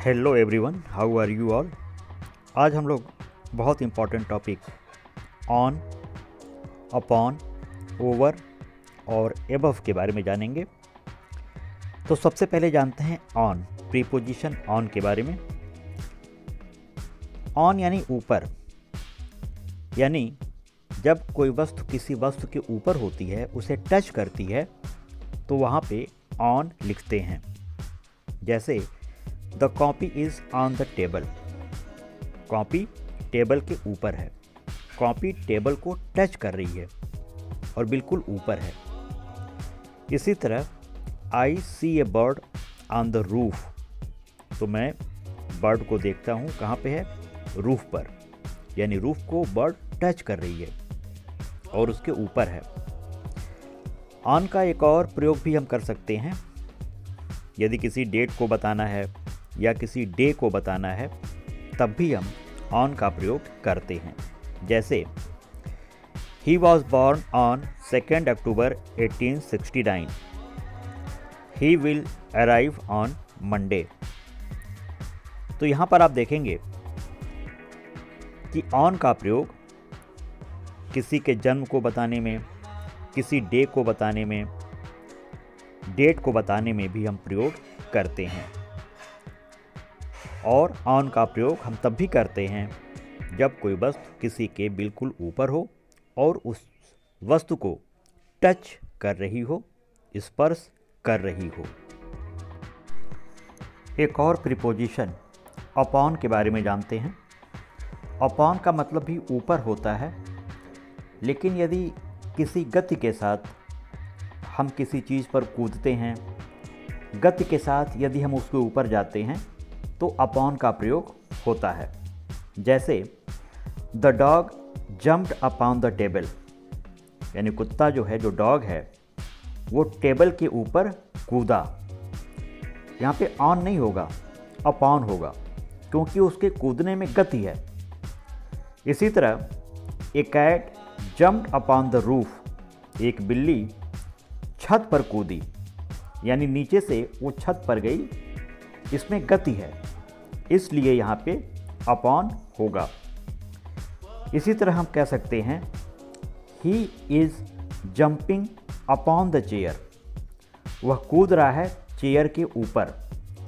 Hello everyone, how are you all. आज हम लोग बहुत important topic on, upon, over और एबव के बारे में जानेंगे। तो सबसे पहले जानते हैं ऑन, प्रीपोजिशन ऑन के बारे में। ऑन यानी ऊपर, यानी जब कोई वस्तु किसी वस्तु के ऊपर होती है, उसे टच करती है, तो वहाँ पे ऑन लिखते हैं। जैसे the copy is on the table, copy table के ऊपर है, कॉपी टेबल को टच कर रही है और बिल्कुल ऊपर है। इसी तरह आई सी ए बर्ड ऑन द रूफ, तो मैं बर्ड को देखता हूँ कहाँ पे है, रूफ पर, यानी रूफ को बर्ड टच कर रही है और उसके ऊपर है। ऑन का एक और प्रयोग भी हम कर सकते हैं। यदि किसी डेट को बताना है या किसी डे को बताना है, तब भी हम ऑन का प्रयोग करते हैं। जैसे he was born on 2 October 1869, he will arrive on Monday. तो यहाँ पर आप देखेंगे कि ऑन का प्रयोग किसी के जन्म को बताने में, किसी डे को बताने में, डेट को बताने में भी हम प्रयोग करते हैं। और ऑन का प्रयोग हम तब भी करते हैं जब कोई वस्तु किसी के बिल्कुल ऊपर हो और उस वस्तु को टच कर रही हो, स्पर्श कर रही हो। एक और प्रीपोजिशन अपॉन के बारे में जानते हैं। अपॉन का मतलब भी ऊपर होता है, लेकिन यदि किसी गति के साथ हम किसी चीज़ पर कूदते हैं, गति के साथ यदि हम उसके ऊपर जाते हैं, तो अपॉन का प्रयोग होता है। जैसे the dog jumped upon the table, यानी कुत्ता जो है, जो डॉग है, वो टेबल के ऊपर कूदा। यहाँ पे ऑन नहीं होगा, अपॉन होगा, क्योंकि उसके कूदने में गति है। इसी तरह a cat jumped upon the roof, एक बिल्ली छत पर कूदी, यानी नीचे से वो छत पर गई, इसमें गति है, इसलिए यहाँ पे अपॉन होगा। इसी तरह हम कह सकते हैं he is jumping upon the chair, वह कूद रहा है चेयर के ऊपर,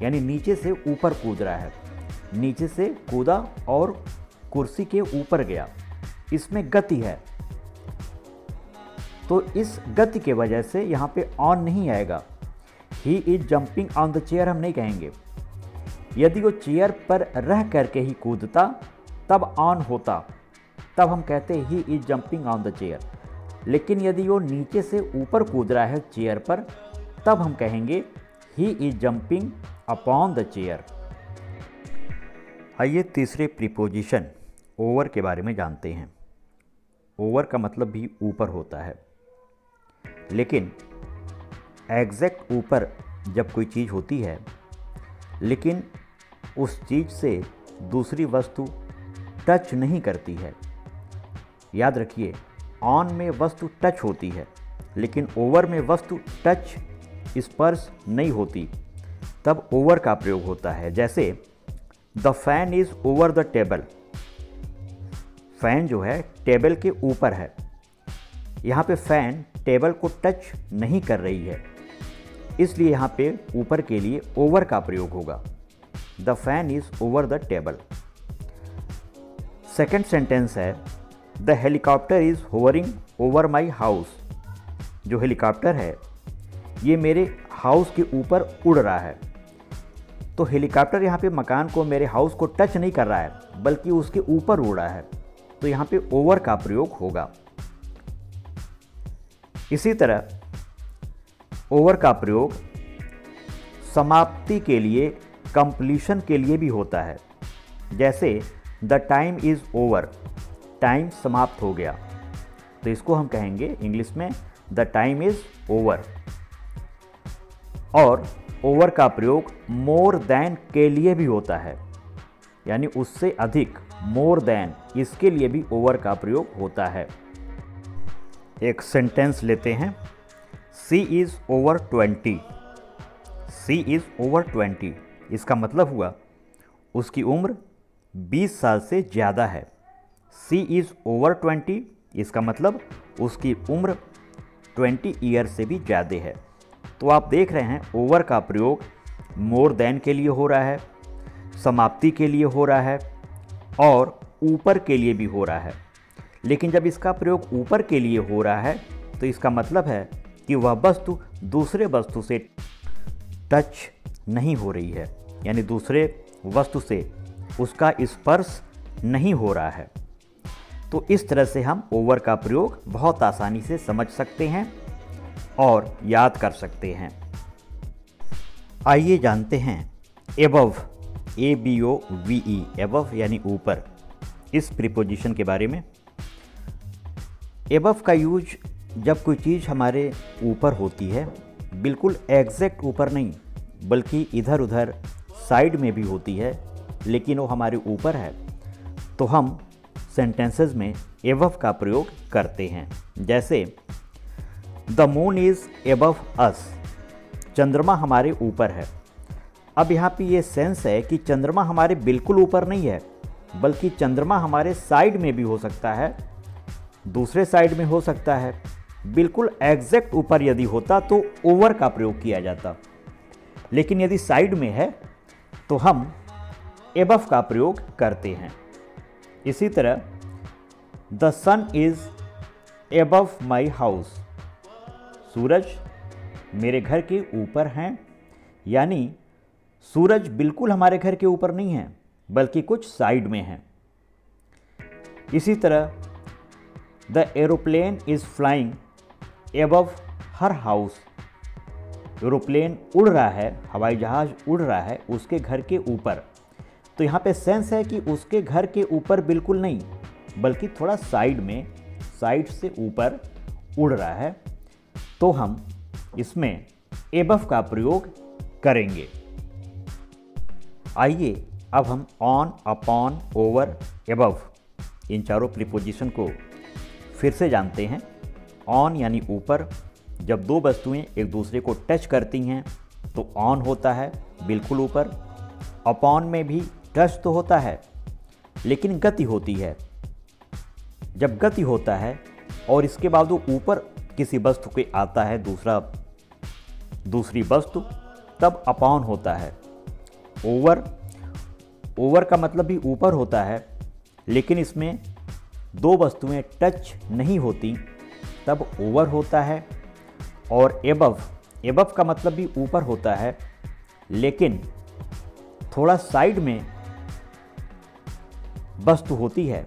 यानी नीचे से ऊपर कूद रहा है, नीचे से कूदा और कुर्सी के ऊपर गया, इसमें गति है। तो इस गति के वजह से यहाँ पे ऑन नहीं आएगा। He is jumping on the chair हम नहीं कहेंगे। यदि वो चेयर पर रह करके ही कूदता तब ऑन होता, तब हम कहते he is jumping on the chair. लेकिन यदि वो नीचे से ऊपर कूद रहा है चेयर पर, तब हम कहेंगे he is jumping upon the chair. आइए तीसरे प्रीपोजिशन ओवर के बारे में जानते हैं। ओवर का मतलब भी ऊपर होता है, लेकिन एग्जैक्ट ऊपर जब कोई चीज़ होती है, लेकिन उस चीज़ से दूसरी वस्तु टच नहीं करती है। याद रखिए, ऑन में वस्तु टच होती है, लेकिन ओवर में वस्तु टच, स्पर्श नहीं होती, तब ओवर का प्रयोग होता है। जैसे the fan is over the table, fan जो है टेबल के ऊपर है। यहाँ पे फैन टेबल को टच नहीं कर रही है, इसलिए यहाँ पे ऊपर के लिए ओवर का प्रयोग होगा। The fan is over the table. Second sentence है the helicopter is hovering over my house, जो हेलीकॉप्टर है ये मेरे हाउस के ऊपर उड़ रहा है। तो हेलीकॉप्टर यहाँ पे मकान को, मेरे हाउस को टच नहीं कर रहा है, बल्कि उसके ऊपर उड़ रहा है, तो यहाँ पे ओवर का प्रयोग होगा। इसी तरह ओवर का प्रयोग समाप्ति के लिए, कंप्लीशन के लिए भी होता है। जैसे the time is over, time समाप्त हो गया, तो इसको हम कहेंगे इंग्लिश में द टाइम इज़ ओवर। और ओवर का प्रयोग मोर देन के लिए भी होता है, यानी उससे अधिक, मोर देन, इसके लिए भी ओवर का प्रयोग होता है। एक सेंटेंस लेते हैं, C is over 20, C is over 20। इसका मतलब हुआ उसकी उम्र 20 साल से ज़्यादा है। शी इज़ ओवर 20, इसका मतलब उसकी उम्र 20 ईयर से भी ज़्यादा है। तो आप देख रहे हैं ओवर का प्रयोग मोर देन के लिए हो रहा है, समाप्ति के लिए हो रहा है और ऊपर के लिए भी हो रहा है। लेकिन जब इसका प्रयोग ऊपर के लिए हो रहा है तो इसका मतलब है कि वह वस्तु दूसरे वस्तु से टच नहीं हो रही है, यानी दूसरे वस्तु से उसका स्पर्श नहीं हो रहा है। तो इस तरह से हम ओवर का प्रयोग बहुत आसानी से समझ सकते हैं और याद कर सकते हैं। आइए जानते हैं एबव, ABOVE, एबव यानी ऊपर, इस प्रीपोजिशन के बारे में। एबव का यूज जब कोई चीज़ हमारे ऊपर होती है, बिल्कुल एग्जैक्ट ऊपर नहीं बल्कि इधर उधर साइड में भी होती है, लेकिन वो हमारे ऊपर है, तो हम सेंटेंसेस में एबव का प्रयोग करते हैं। जैसे द मून इज़ एबव अस, चंद्रमा हमारे ऊपर है। अब यहाँ पे ये सेंस है कि चंद्रमा हमारे बिल्कुल ऊपर नहीं है, बल्कि चंद्रमा हमारे साइड में भी हो सकता है, दूसरे साइड में हो सकता है। बिल्कुल एग्जैक्ट ऊपर यदि होता तो ओवर का प्रयोग किया जाता, लेकिन यदि साइड में है तो हम एबव का प्रयोग करते हैं। इसी तरह the sun is above my house, सूरज मेरे घर के ऊपर हैं, यानी सूरज बिल्कुल हमारे घर के ऊपर नहीं है बल्कि कुछ साइड में है। इसी तरह the aeroplane is flying above her house, aeroplane उड़ रहा है, हवाई जहाज उड़ रहा है उसके घर के ऊपर। तो यहाँ पे सेंस है कि उसके घर के ऊपर बिल्कुल नहीं बल्कि थोड़ा साइड में, साइड से ऊपर उड़ रहा है, तो हम इसमें एबव का प्रयोग करेंगे। आइए अब हम ऑन, अपॉन, ओवर, एबव इन चारों प्रीपोजिशन को फिर से जानते हैं। ऑन यानी ऊपर, जब दो वस्तुएं एक दूसरे को टच करती हैं तो ऑन होता है, बिल्कुल ऊपर। अपॉन में भी टच तो होता है लेकिन गति होती है। जब गति होता है और इसके बाद वो ऊपर किसी वस्तु के आता है दूसरी वस्तु, तब अपॉन होता है। ओवर का मतलब भी ऊपर होता है, लेकिन इसमें दो वस्तुएं टच नहीं होती, तब ओवर होता है। और एबव का मतलब भी ऊपर होता है, लेकिन थोड़ा साइड में वस्तु होती है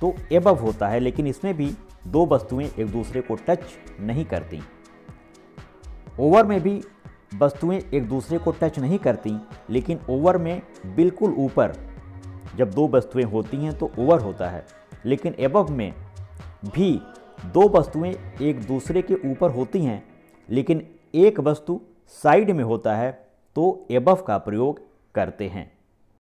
तो एबव होता है, लेकिन इसमें भी दो वस्तुएं एक दूसरे को टच नहीं करती। ओवर में भी वस्तुएं एक दूसरे को टच नहीं करती, लेकिन ओवर में बिल्कुल ऊपर जब दो वस्तुएं होती हैं तो ओवर होता है। लेकिन एबव में भी दो वस्तुएं एक दूसरे के ऊपर होती हैं, लेकिन एक वस्तु साइड में होता है, तो एबव का प्रयोग करते हैं।